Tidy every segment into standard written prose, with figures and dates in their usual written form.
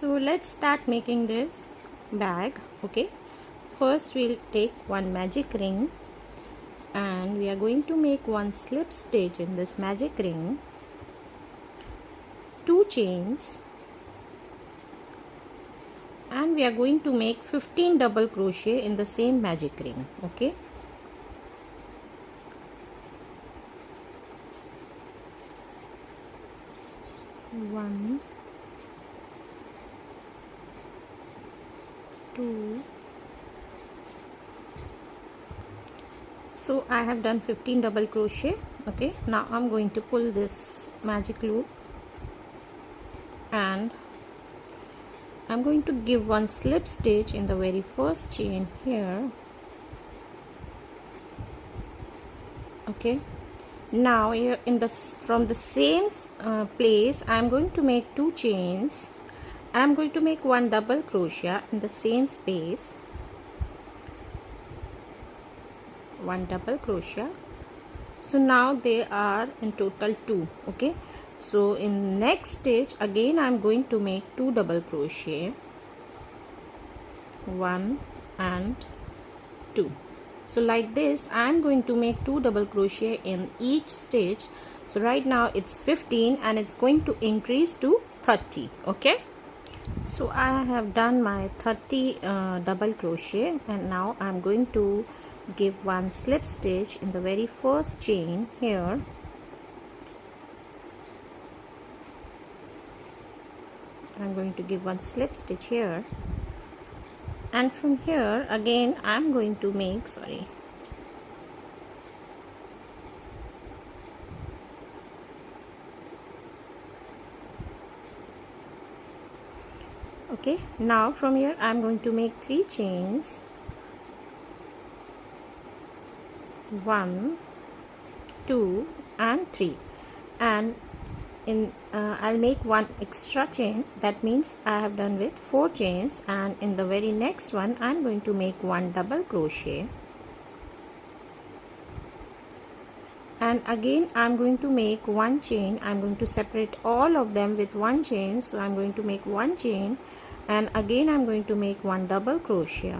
So let's start making this bag. Okay, first we'll take one magic ring and we are going to make one slip stitch in this magic ring, 2 chains, and we are going to make 15 double crochet in the same magic ring. Okay, one, 2. So I have done 15 double crochet. Okay, now I'm going to pull this magic loop and I'm going to give one slip stitch in the very first chain here. Okay, now here in this, from the same place, I'm going to make 2 chains. I'm going to make one double crochet in the same space, one double crochet. So now they are in total 2. Okay, so in next stitch again I'm going to make 2 double crochet, 1 and 2. So like this I'm going to make 2 double crochet in each stitch. So right now it's 15 and it's going to increase to 30. Okay, so I have done my 30 double crochet, and now I'm going to give one slip stitch in the very first chain here. I'm going to give one slip stitch here, and from here again I'm going to make, okay, now from here I'm going to make 3 chains, 1, 2 and 3, and in I'll make one extra chain. That means I have done with 4 chains, and in the very next one I'm going to make one double crochet, and again I'm going to make one chain. I'm going to separate all of them with one chain. So I'm going to make one chain, and again I'm going to make one double crochet,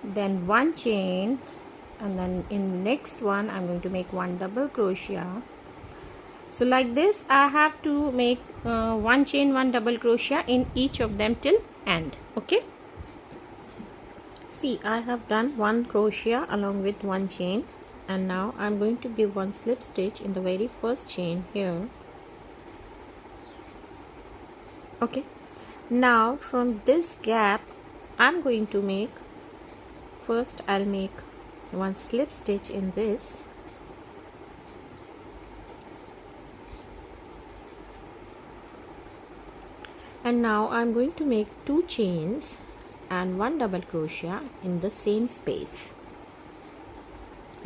then one chain, and then in next one I'm going to make one double crochet. So like this I have to make one chain, one double crochet in each of them till end. Okay, see, I have done one crochet along with one chain, and now I'm going to give one slip stitch in the very first chain here. Okay, now from this gap I'm going to make, first I'll make one slip stitch in this, and now I'm going to make 2 chains and one double crochet in the same space.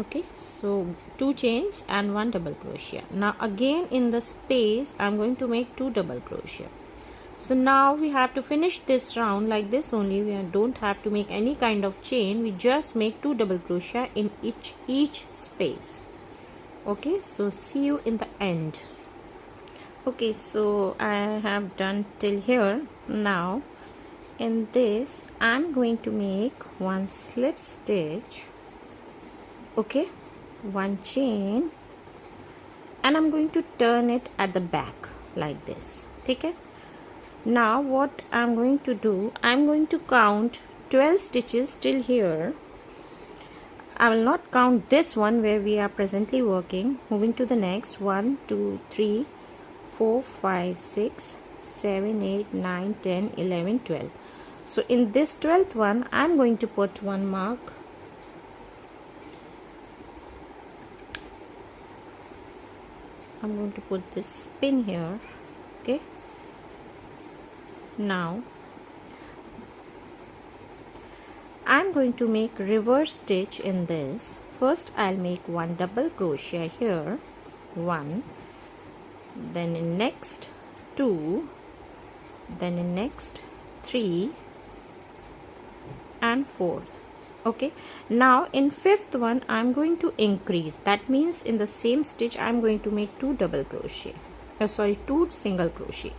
Okay, so 2 chains and one double crochet. Now again in the space I'm going to make 2 double crochet. So now we have to finish this round like this only. We don't have to make any kind of chain. We just make 2 double crochet in each space. Okay, so see you in the end. Okay, so I have done till here. Now in this I'm going to make one slip stitch, okay, one chain, and I'm going to turn it at the back like this. Okay, now what I'm going to do, I'm going to count 12 stitches till here. I will not count this one where we are presently working. Moving to the next, 1 2 3 4 5 6 7 8 9 10 11 12. So in this 12th one I'm going to put one mark, I'm going to put this pin here. Okay, now I'm going to make reverse stitch in this. First I'll make one double crochet here, 1, then in next 2, then in next 3 and 4th. Okay, now in 5th one I'm going to increase. That means in the same stitch I'm going to make 2 double crochet, 2 single crochet.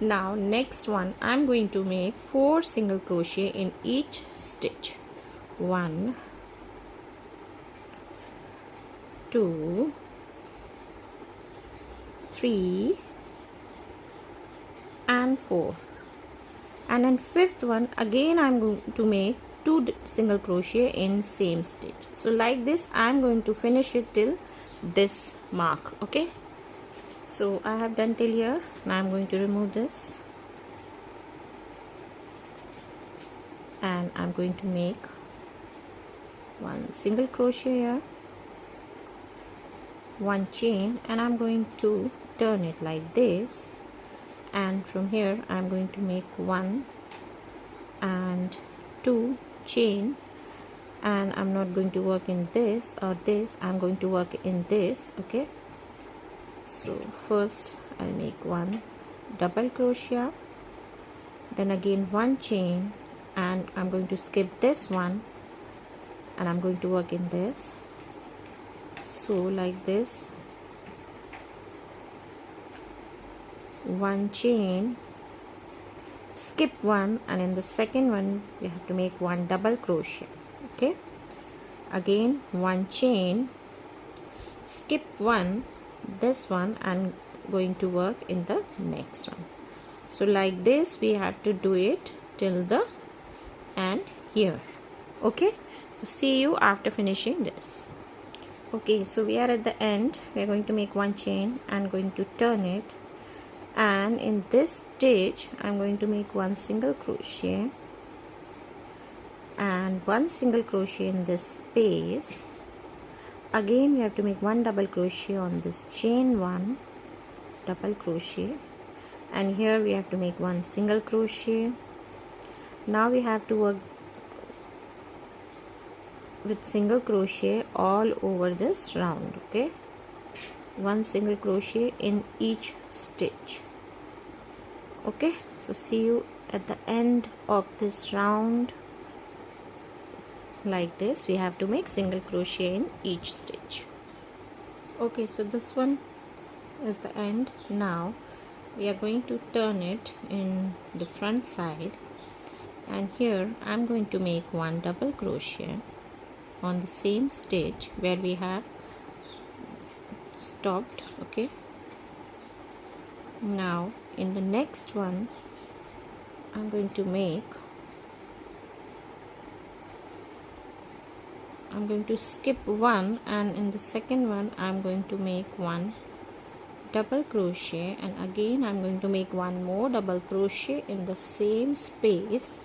Now next one, I'm going to make 4 single crochet in each stitch. 1, 2, 3 and 4. And then fifth one, again I'm going to make 2 single crochet in same stitch. So like this I'm going to finish it till this mark. Okay, so I have done till here. Now I'm going to remove this and I'm going to make 1 single crochet here, 1 chain, and I'm going to turn it like this, and from here I'm going to make 1 and 2 chain, and I'm not going to work in this or this, I'm going to work in this. Okay, so first I'll make 1 double crochet, then again 1 chain, and I'm going to skip this one and I'm going to work in this. So like this, 1 chain, skip 1, and in the second one you have to make 1 double crochet. Okay, again 1 chain, skip 1, this one, and going to work in the next one. So like this we have to do it till the end here. Okay, so see you after finishing this. Okay, so we are at the end. We are going to make 1 chain and going to turn it, and in this stitch I'm going to make 1 single crochet and 1 single crochet in this space. Again we have to make 1 double crochet on this chain 1, double crochet, and here we have to make 1 single crochet. Now we have to work with single crochet all over this round. Okay, 1 single crochet in each stitch. Okay, so see you at the end of this round. Like this we have to make single crochet in each stitch. Okay, so this one is the end. Now we are going to turn it in the front side, and here I'm going to make 1 double crochet on the same stitch where we have stopped. Okay, now in the next one I'm going to skip 1, and in the second one I'm going to make 1 double crochet, and again I'm going to make 1 more double crochet in the same space.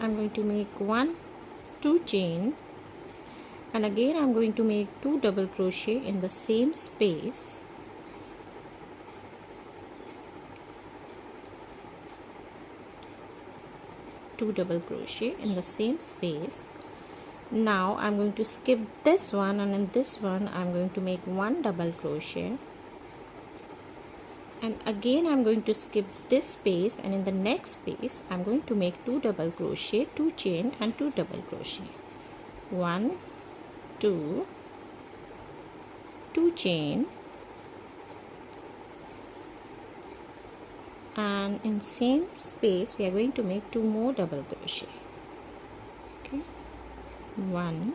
I'm going to make 1 2 chain, and again I'm going to make 2 double crochet in the same space. Double crochet in the same space. Now I'm going to skip this one, and in this one I'm going to make 1 double crochet, and again I'm going to skip this space, and in the next space I'm going to make 2 double crochet, 2 chain, and 2 double crochet. 1 2 2 chain, and in same space we are going to make 2 more double crochet. Okay, 1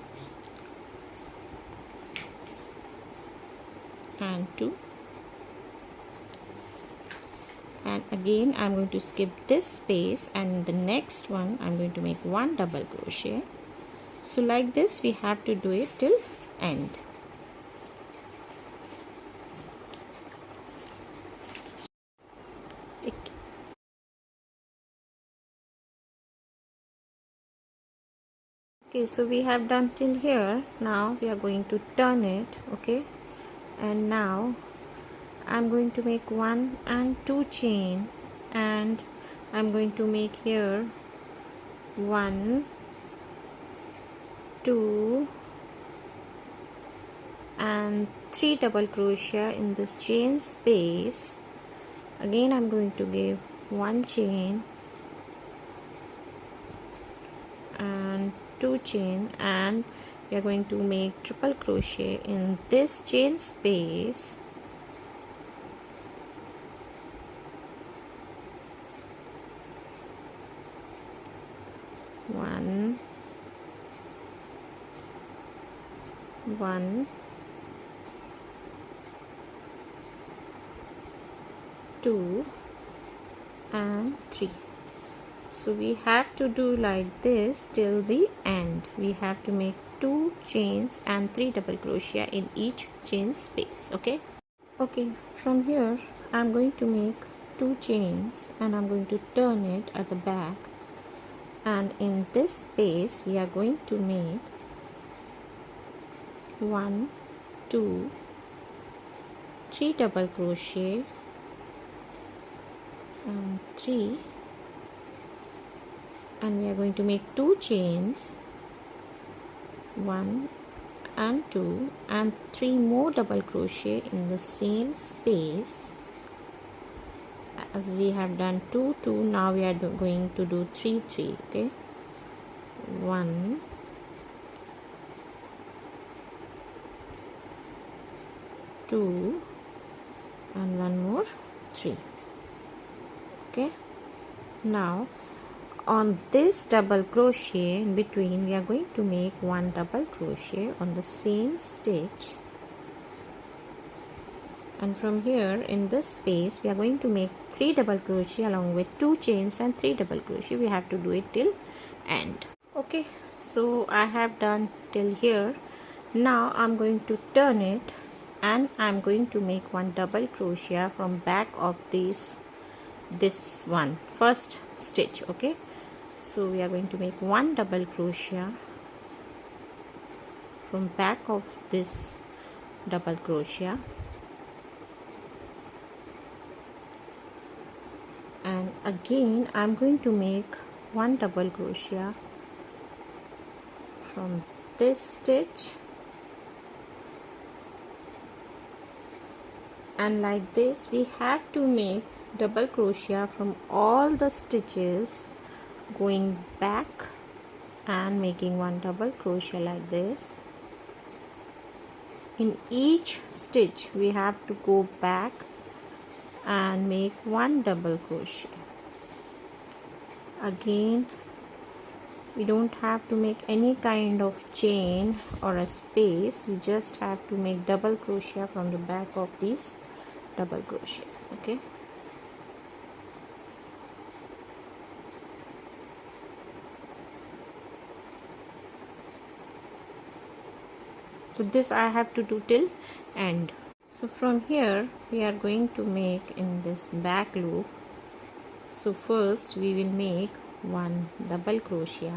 and 2, and again I'm going to skip this space, and the next one I'm going to make 1 double crochet. So like this we have to do it till end. Okay, so we have done till here. Now we are going to turn it. Okay, and now I'm going to make 1 and 2 chain, and I'm going to make here 1 2 and 3 double crochet in this chain space. Again I'm going to give 1 chain and 2 chain, and we are going to make triple crochet in this chain space. 1 1 2 and 3. So we have to do like this till the end. We have to make 2 chains and 3 double crochet in each chain space. Okay, from here I'm going to make 2 chains and I'm going to turn it at the back, and in this space we are going to make 1 2 3 double crochet and 3, and we are going to make 2 chains, 1 and 2 and 3 more double crochet in the same space as we have done 2 2. Now we are going to do 3 3. Okay, 1 2 and 1 more 3. Okay, now on this double crochet in between we are going to make 1 double crochet on the same stitch, and from here in this space we are going to make 3 double crochet along with 2 chains and 3 double crochet. We have to do it till end. Okay, so I have done till here. Now I'm going to turn it and I'm going to make 1 double crochet from back of this one first stitch. Okay, so we are going to make 1 double crochet from back of this double crochet, and again I'm going to make 1 double crochet from this stitch, and like this we have to make double crochet from all the stitches going back and making 1 double crochet like this. In each stitch we have to go back and make 1 double crochet. Again, we don't have to make any kind of chain or a space, we just have to make double crochet from the back of these double crochets. Okay, so this I have to do till end. So from here we are going to make in this back loop. So first we will make 1 double crochet